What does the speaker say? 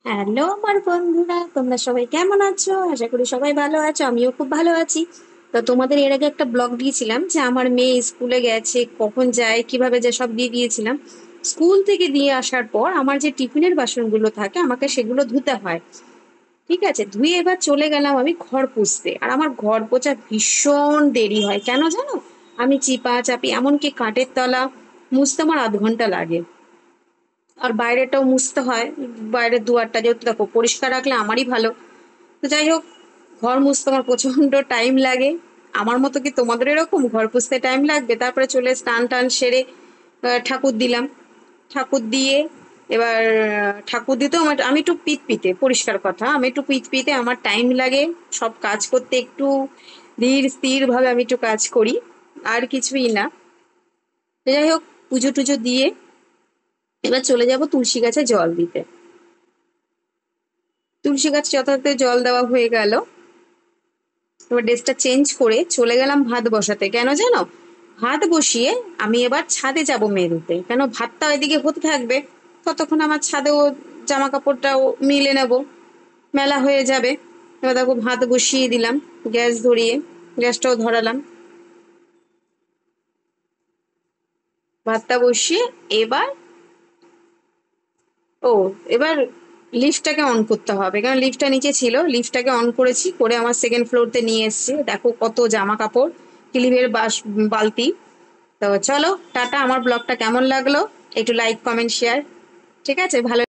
Hello আমার বন্ধুরা, তোমরা সবাই কেমন আছো? আশা করি সবাই ভালো আছো, আমিও খুব ভালো আছি। তো তোমাদের এর আগে একটা ব্লগ দিয়েছিলাম যে আমার মেয়ে স্কুলে গেছে, কখন যায় কিভাবে যায় সব দিয়ে দিয়েছিলাম। স্কুল থেকে দিয়ে আসার পর আমার যে টিফিনের বাসনগুলো থাকে আমাকে সেগুলো ধুতে হয়। ঠিক আছে, ধুয়ে এবার চলে গেলাম আমি ঘর পুছতে। আর আমার ঘর পোছা ভীষণ দেরি হয়, কেন জানো? আমি চিপা চাপি এমনকি কাঠের তলা মুছতে আমার 0.5 ঘন্টা লাগে। আর বাইরেটাও মুছতে হয়, বাইরের দুয়ারটা যেহেতু দেখো পরিষ্কার রাখলে আমারই ভালো। তো যাই হোক, ঘর মুছতে আমার প্রচন্ড টাইম লাগে। আমার মতো কি তোমাদের এরকম ঘর পুছতে টাইম লাগবে? তারপরে চলে স্নান টান সেরে ঠাকুর দিলাম। ঠাকুর দিয়ে এবার ঠাকুর দিতেও আমি একটু পিতে পরিষ্কার কথা, আমি একটু পিতে আমার টাইম লাগে। সব কাজ করতে একটু ধীর স্থির ভাবে আমি একটু কাজ করি, আর কিছুই না। তো যাই হোক, পুজো টুজো দিয়ে এবার চলে যাব তুলসী গাছে জল দিতে। তুলসী গাছ যথার্থ জল দেওয়া হয়ে গেল। এবার ড্রেসটা চেঞ্জ করে চলে গেলাম ভাত বসাতে, কেন জানো? ভাত বসিয়ে আমি এবার ছাদে যাব মেলতে, কেন ভাতটা ওইদিকে হতে থাকবে, ততক্ষণ আমার ছাদেও জামা কাপড়টাও মিলে নেব, মেলা হয়ে যাবে। এবার দেখো ভাত বসিয়ে দিলাম, গ্যাস ধরিয়ে, গ্যাসটাও ধরালাম। ভাতটা বসিয়ে এবার ও এবার লিফটটাকে অন করতে হবে, কারণ লিফটটা নিচে ছিল, লিফটটাকে অন করেছি, করে আমার সেকেন্ড ফ্লোরতে নিয়ে এসেছি। দেখো কত জামা কাপড়, ক্লিপের বালতি। তো চলো টাটা। আমার ব্লগটা কেমন লাগলো একটু লাইক কমেন্ট শেয়ার, ঠিক আছে? ভালো